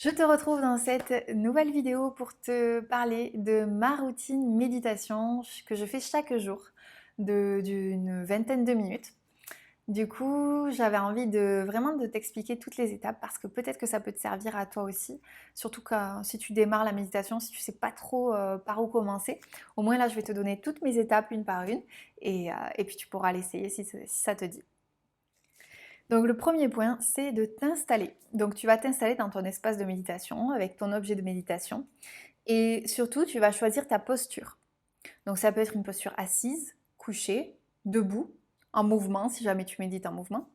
Je te retrouve dans cette nouvelle vidéo pour te parler de ma routine méditation que je fais chaque jour d'une vingtaine de minutes. Du coup, j'avais envie de vraiment de t'expliquer toutes les étapes parce que peut-être que ça peut te servir à toi aussi, surtout quand, si tu démarres la méditation, si tu sais pas trop par où commencer. Au moins là, je vais te donner toutes mes étapes une par une et puis tu pourras l'essayer si ça te dit. Donc le premier point, c'est de t'installer. Donc tu vas t'installer dans ton espace de méditation avec ton objet de méditation et surtout tu vas choisir ta posture. Donc ça peut être une posture assise, couchée, debout, en mouvement si jamais tu médites en mouvement.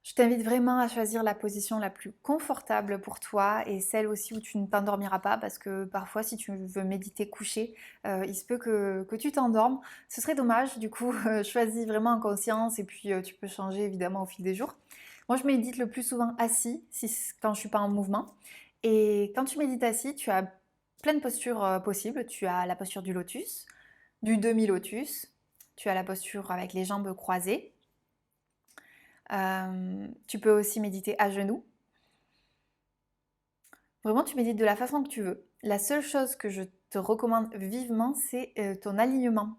Je t'invite vraiment à choisir la position la plus confortable pour toi et celle aussi où tu ne t'endormiras pas parce que parfois si tu veux méditer couché, il se peut que tu t'endormes. Ce serait dommage, du coup choisis vraiment en conscience et puis tu peux changer évidemment au fil des jours. Moi je médite le plus souvent assis quand je suis pas en mouvement. Et quand tu médites assis, tu as plein de postures possibles. Tu as la posture du lotus, du demi-lotus, tu as la posture avec les jambes croisées. Tu peux aussi méditer à genoux. Vraiment, tu médites de la façon que tu veux. La seule chose que je te recommande vivement, c'est ton alignement.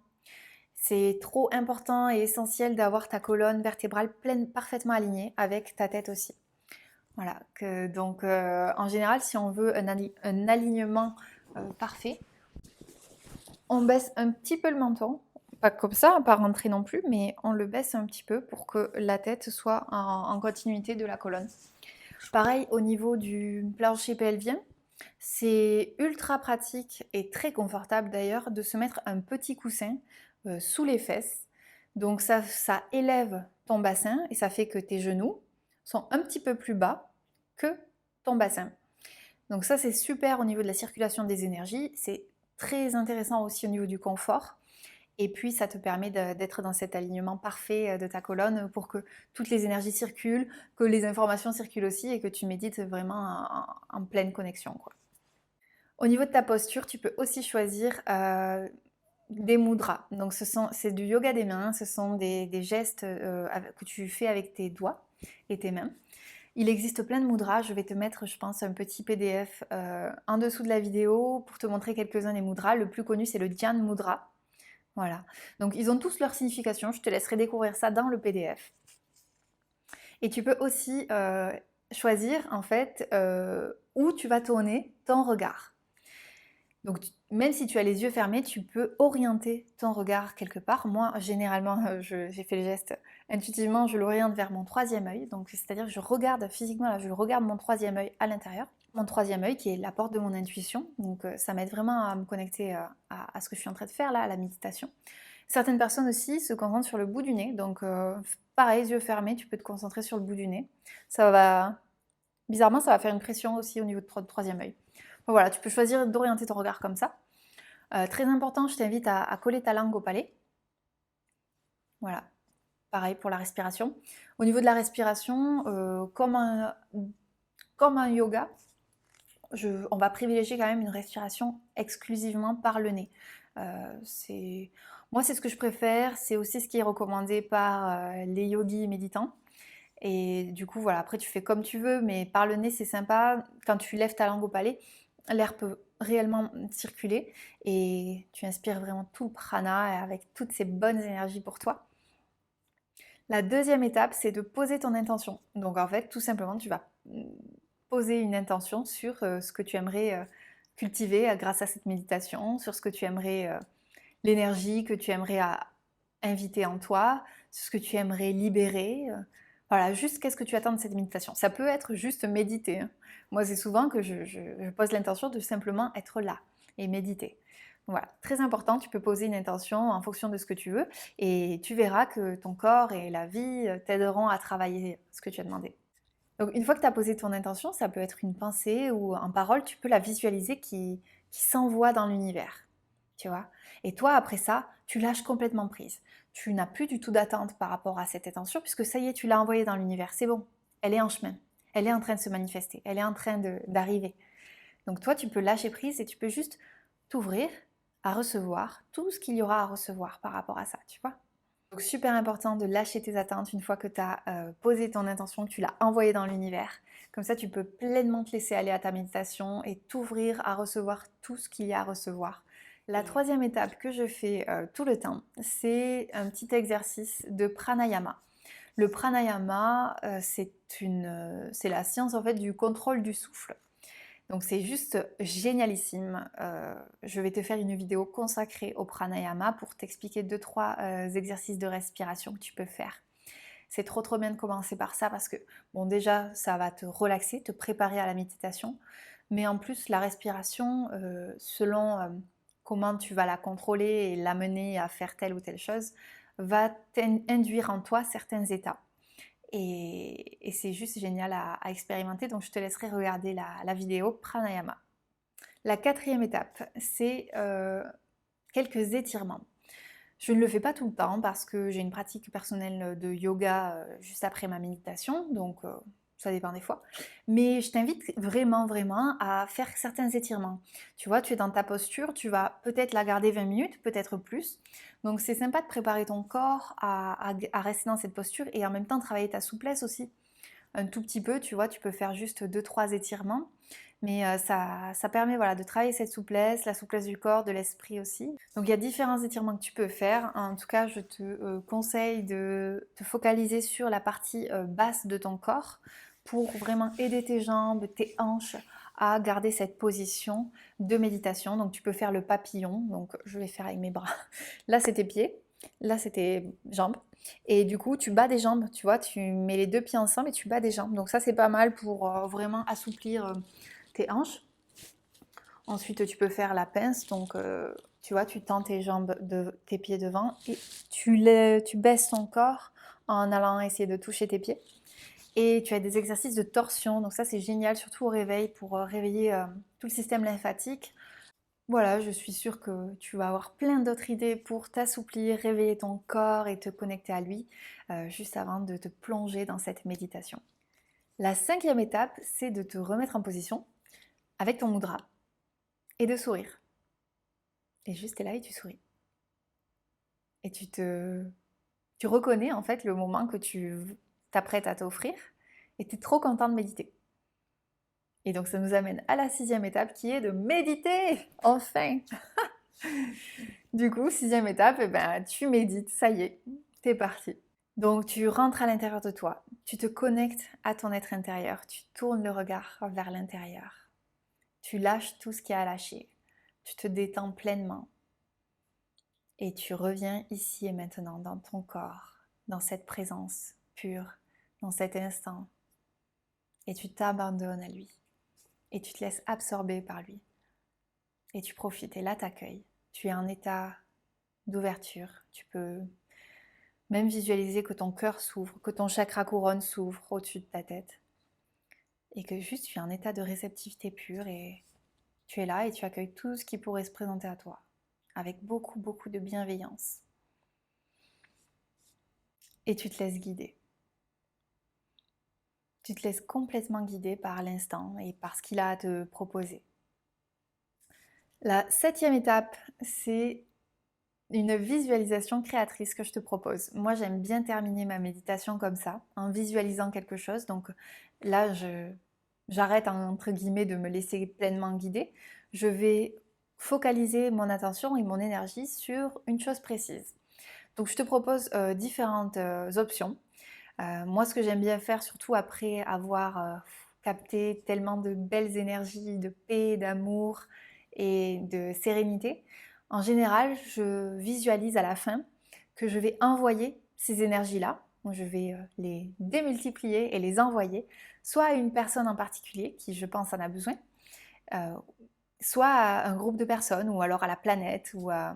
C'est trop important et essentiel d'avoir ta colonne vertébrale pleine, parfaitement alignée avec ta tête aussi. Voilà. Donc, en général, si on veut un alignement parfait, on baisse un petit peu le menton. Pas comme ça, pas rentrer non plus, mais on le baisse un petit peu pour que la tête soit en continuité de la colonne. Pareil au niveau du plancher pelvien, c'est ultra pratique et très confortable d'ailleurs de se mettre un petit coussin sous les fesses. Donc ça élève ton bassin et ça fait que tes genoux sont un petit peu plus bas que ton bassin. Donc ça c'est super au niveau de la circulation des énergies, c'est très intéressant aussi au niveau du confort. Et puis, ça te permet d'être dans cet alignement parfait de ta colonne pour que toutes les énergies circulent, que les informations circulent aussi et que tu médites vraiment en pleine connexion, quoi. Au niveau de ta posture, tu peux aussi choisir des mudras. Donc, c'est du yoga des mains, ce sont des gestes que tu fais avec tes doigts et tes mains. Il existe plein de mudras, je vais te mettre, je pense, un petit PDF en dessous de la vidéo pour te montrer quelques-uns des mudras. Le plus connu, c'est le Dhyan Mudra. Voilà. Donc ils ont tous leur signification, je te laisserai découvrir ça dans le PDF. Et tu peux aussi choisir en fait où tu vas tourner ton regard. Donc même si tu as les yeux fermés, tu peux orienter ton regard quelque part. Moi, généralement, j'ai fait le geste intuitivement, je l'oriente vers mon troisième œil. Donc c'est-à-dire que je regarde physiquement, là, je regarde mon troisième œil à l'intérieur. Mon troisième œil qui est la porte de mon intuition. Donc ça m'aide vraiment à me connecter à ce que je suis en train de faire là, à la méditation. Certaines personnes aussi se concentrent sur le bout du nez. Donc pareil, yeux fermés, tu peux te concentrer sur le bout du nez. Ça va, bizarrement, ça va faire une pression aussi au niveau de troisième œil. Donc, voilà, tu peux choisir d'orienter ton regard comme ça. Très important, je t'invite à coller ta langue au palais. Voilà, pareil pour la respiration. Au niveau de la respiration, comme un yoga, on va privilégier quand même une respiration exclusivement par le nez. Moi, c'est ce que je préfère, c'est aussi ce qui est recommandé par les yogis méditants. Et du coup, voilà, après tu fais comme tu veux, mais par le nez, c'est sympa. Quand tu lèves ta langue au palais, l'air peut réellement circuler et tu inspires vraiment tout le prana avec toutes ces bonnes énergies pour toi. La deuxième étape, c'est de poser ton intention. Donc en fait, tout simplement, tu vas poser une intention sur ce que tu aimerais cultiver grâce à cette méditation, sur ce que tu aimerais, l'énergie que tu aimerais inviter en toi, sur ce que tu aimerais libérer. Voilà, juste qu'est-ce que tu attends de cette méditation. Ça peut être juste méditer, hein. Moi, c'est souvent que je pose l'intention de simplement être là et méditer. Voilà, très important, tu peux poser une intention en fonction de ce que tu veux et tu verras que ton corps et la vie t'aideront à travailler ce que tu as demandé. Donc une fois que tu as posé ton intention, ça peut être une pensée ou en parole, tu peux la visualiser qui s'envoie dans l'univers, tu vois. Et toi, après ça, tu lâches complètement prise. Tu n'as plus du tout d'attente par rapport à cette intention puisque ça y est, tu l'as envoyée dans l'univers, c'est bon, elle est en chemin, elle est en train de se manifester, elle est en train d'arriver. Donc toi, tu peux lâcher prise et tu peux juste t'ouvrir à recevoir tout ce qu'il y aura à recevoir par rapport à ça, tu vois. Donc super important de lâcher tes attentes une fois que tu as posé ton intention, que tu l'as envoyée dans l'univers. Comme ça, tu peux pleinement te laisser aller à ta méditation et t'ouvrir à recevoir tout ce qu'il y a à recevoir. La troisième étape que je fais tout le temps, c'est un petit exercice de pranayama. Le pranayama, c'est la science en fait du contrôle du souffle. Donc c'est juste génialissime. Je vais te faire une vidéo consacrée au pranayama pour t'expliquer 2-3 exercices de respiration que tu peux faire. C'est trop bien de commencer par ça parce que, bon, déjà, ça va te relaxer, te préparer à la méditation, mais en plus, la respiration, selon comment tu vas la contrôler et l'amener à faire telle ou telle chose, va induire en toi certains états. Et c'est juste génial à expérimenter, donc je te laisserai regarder la vidéo pranayama. La quatrième étape, c'est quelques étirements. Je ne le fais pas tout le temps parce que j'ai une pratique personnelle de yoga juste après ma méditation, donc ça dépend des fois. Mais je t'invite vraiment à faire certains étirements. Tu vois, tu es dans ta posture, tu vas peut-être la garder 20 minutes, peut-être plus. Donc c'est sympa de préparer ton corps à rester dans cette posture et en même temps travailler ta souplesse aussi. Un tout petit peu, tu vois, tu peux faire juste 2-3 étirements. Mais ça permet voilà, de travailler cette souplesse, la souplesse du corps, de l'esprit aussi. Donc il y a différents étirements que tu peux faire. En tout cas, je te conseille de te focaliser sur la partie basse de ton corps pour vraiment aider tes jambes, tes hanches à garder cette position de méditation. Donc tu peux faire le papillon. Donc je vais faire avec mes bras. Là, c'est tes pieds. Là, c'est tes jambes. Et du coup, tu bats des jambes, tu vois, tu mets les deux pieds ensemble et tu bats des jambes. Donc ça, c'est pas mal pour vraiment assouplir tes hanches. Ensuite, tu peux faire la pince. Donc, tu vois, tu tends tes jambes, tes pieds devant et tu baisses ton corps en allant essayer de toucher tes pieds. Et tu as des exercices de torsion. Donc ça, c'est génial, surtout au réveil, pour réveiller tout le système lymphatique. Voilà, je suis sûre que tu vas avoir plein d'autres idées pour t'assouplir, réveiller ton corps et te connecter à lui, juste avant de te plonger dans cette méditation. La cinquième étape, c'est de te remettre en position avec ton mudra et de sourire. Et juste t'es là et tu souris. Et tu reconnais en fait le moment que tu t'apprêtes à t'offrir et tu es trop content de méditer. Et donc ça nous amène à la sixième étape qui est de méditer, enfin. Du coup, sixième étape, eh ben, tu médites, ça y est, t'es parti. Donc tu rentres à l'intérieur de toi, tu te connectes à ton être intérieur, tu tournes le regard vers l'intérieur, tu lâches tout ce qu'il y a à lâcher, tu te détends pleinement et tu reviens ici et maintenant dans ton corps, dans cette présence pure, dans cet instant et tu t'abandonnes à lui et tu te laisses absorber par lui et tu profites et là t'accueilles. Tu es en état d'ouverture, tu peux même visualiser que ton cœur s'ouvre, que ton chakra couronne s'ouvre au-dessus de ta tête. Et que juste tu es en état de réceptivité pure et tu es là et tu accueilles tout ce qui pourrait se présenter à toi. Avec beaucoup de bienveillance. Et tu te laisses guider. Tu te laisses complètement guider par l'instant et par ce qu'il a à te proposer. La septième étape, c'est une visualisation créatrice que je te propose. Moi, j'aime bien terminer ma méditation comme ça, en visualisant quelque chose. Donc là, j'arrête entre guillemets de me laisser pleinement guider. Je vais focaliser mon attention et mon énergie sur une chose précise. Donc je te propose différentes options. Moi, ce que j'aime bien faire, surtout après avoir capté tellement de belles énergies, de paix, d'amour et de sérénité, en général, je visualise à la fin que je vais envoyer ces énergies-là. Donc, je vais les démultiplier et les envoyer, soit à une personne en particulier qui, je pense, en a besoin, euh, soit à un groupe de personnes, ou alors à la planète, ou à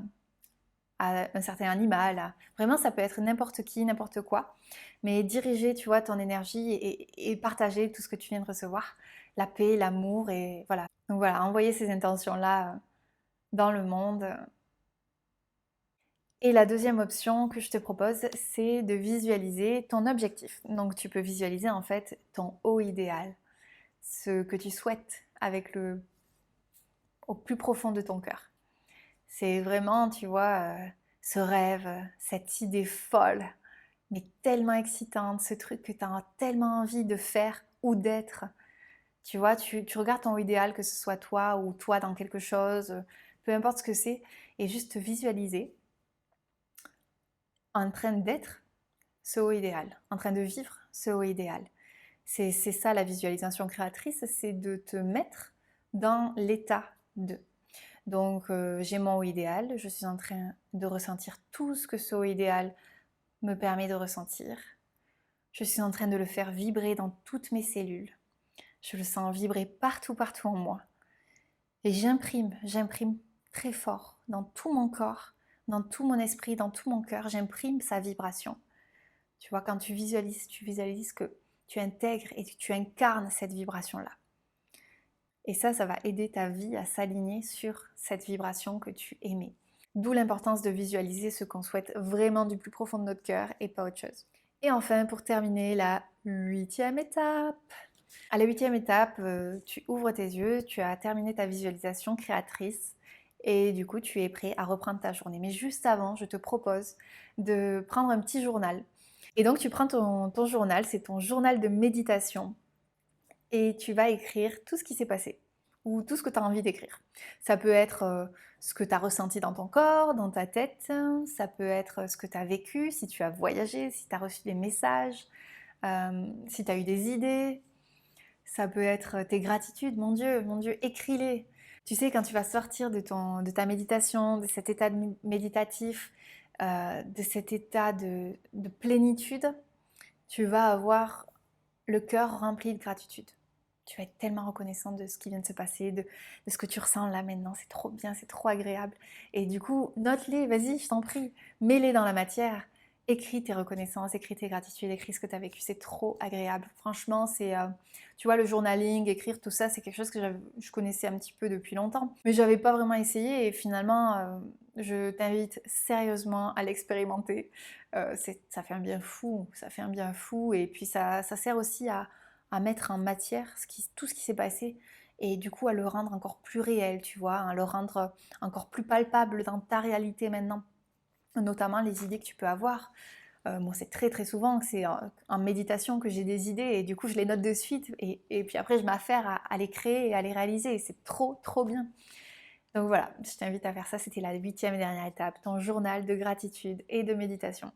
un certain animal. Vraiment, ça peut être n'importe qui, n'importe quoi. Mais diriger, tu vois, ton énergie et partager tout ce que tu viens de recevoir. La paix, l'amour et voilà. Donc voilà, envoyer ces intentions-là dans le monde. Et la deuxième option que je te propose, c'est de visualiser ton objectif. Donc tu peux visualiser en fait ton haut idéal, ce que tu souhaites avec au plus profond de ton cœur. C'est vraiment, tu vois, ce rêve, cette idée folle, mais tellement excitante, ce truc que tu as tellement envie de faire ou d'être. Tu vois, tu regardes ton haut idéal, que ce soit toi ou toi dans quelque chose, peu importe ce que c'est, et juste te visualiser en train d'être ce haut idéal, en train de vivre ce haut idéal. C'est ça la visualisation créatrice, c'est de te mettre dans l'état de. Donc j'ai mon haut idéal, je suis en train de ressentir tout ce que ce haut idéal me permet de ressentir. Je suis en train de le faire vibrer dans toutes mes cellules. Je le sens vibrer partout, partout en moi. Et j'imprime très fort dans tout mon corps, dans tout mon esprit, dans tout mon cœur, j'imprime sa vibration. Tu vois, quand tu visualises que tu intègres et que tu incarnes cette vibration-là. Et ça va aider ta vie à s'aligner sur cette vibration que tu aimais. D'où l'importance de visualiser ce qu'on souhaite vraiment du plus profond de notre cœur et pas autre chose. Et enfin, pour terminer, la 8e étape. À la 8e étape, tu ouvres tes yeux, tu as terminé ta visualisation créatrice et du coup, tu es prêt à reprendre ta journée. Mais juste avant, je te propose de prendre un petit journal. Et donc, tu prends ton journal, c'est ton journal de méditation et tu vas écrire tout ce qui s'est passé ou tout ce que tu as envie d'écrire. Ça peut être ce que tu as ressenti dans ton corps, dans ta tête, ça peut être ce que tu as vécu, si tu as voyagé, si tu as reçu des messages, si tu as eu des idées. Ça peut être tes gratitudes, mon Dieu, écris-les. Tu sais, quand tu vas sortir de ta méditation, de cet état méditatif, de cet état de plénitude, tu vas avoir le cœur rempli de gratitude. Tu vas être tellement reconnaissante de ce qui vient de se passer, de ce que tu ressens là maintenant. C'est trop bien, c'est trop agréable. Et du coup, note-les, vas-y, je t'en prie, mets-les dans la matière. Écris tes reconnaissances, écris tes gratitudes, écris ce que tu as vécu. C'est trop agréable. Franchement, tu vois, le journaling, écrire tout ça, c'est quelque chose que je connaissais un petit peu depuis longtemps. Mais je n'avais pas vraiment essayé et finalement, je t'invite sérieusement à l'expérimenter. Ça fait un bien fou, ça fait un bien fou. Et puis ça sert aussi à mettre en matière tout ce qui s'est passé et du coup à le rendre encore plus réel, tu vois, à le rendre encore plus palpable dans ta réalité maintenant, notamment les idées que tu peux avoir. Moi, c'est très très souvent que c'est en méditation que j'ai des idées et du coup je les note de suite et puis après je m'affaire à les créer et à les réaliser et c'est trop trop bien. Donc voilà, je t'invite à faire ça, c'était la 8e et dernière étape, ton journal de gratitude et de méditation.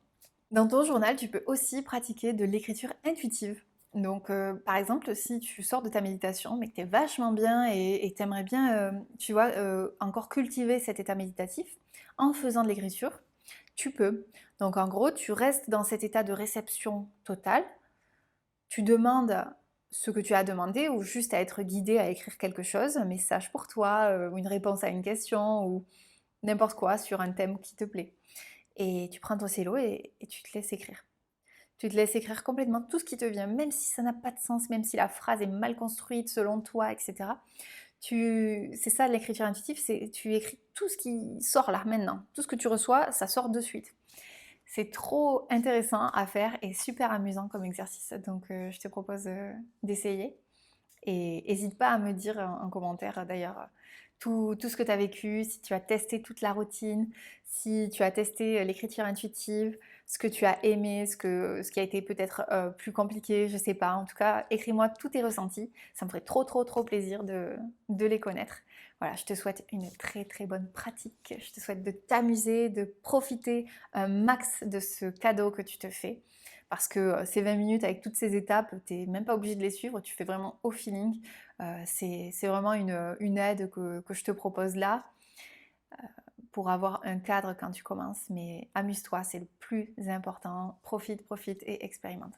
Dans ton journal, tu peux aussi pratiquer de l'écriture intuitive. Donc, par exemple, si tu sors de ta méditation, mais que tu es vachement bien et tu aimerais bien, tu vois, encore cultiver cet état méditatif, en faisant de l'écriture, tu peux. Donc, en gros, tu restes dans cet état de réception totale, tu demandes ce que tu as demandé ou juste à être guidé à écrire quelque chose, un message pour toi, ou une réponse à une question, ou n'importe quoi sur un thème qui te plaît. Et tu prends ton stylo et tu te laisses écrire. Tu te laisses écrire complètement tout ce qui te vient, même si ça n'a pas de sens, même si la phrase est mal construite selon toi, etc. C'est ça l'écriture intuitive, c'est tu écris tout ce qui sort là maintenant. Tout ce que tu reçois, ça sort de suite. C'est trop intéressant à faire et super amusant comme exercice. Donc je te propose d'essayer. Et n'hésite pas à me dire en commentaire d'ailleurs tout ce que tu as vécu, si tu as testé toute la routine, si tu as testé l'écriture intuitive, ce que tu as aimé, ce qui a été peut-être plus compliqué, je sais pas. En tout cas, écris-moi tous tes ressentis. Ça me ferait trop trop trop plaisir de les connaître. Voilà, je te souhaite une très très bonne pratique. Je te souhaite de t'amuser, de profiter un max de ce cadeau que tu te fais parce que ces 20 minutes avec toutes ces étapes, tu n'es même pas obligé de les suivre, tu fais vraiment au feeling. C'est vraiment une aide que je te propose là pour avoir un cadre quand tu commences, mais amuse-toi, c'est le plus important. Profite, profite et expérimente.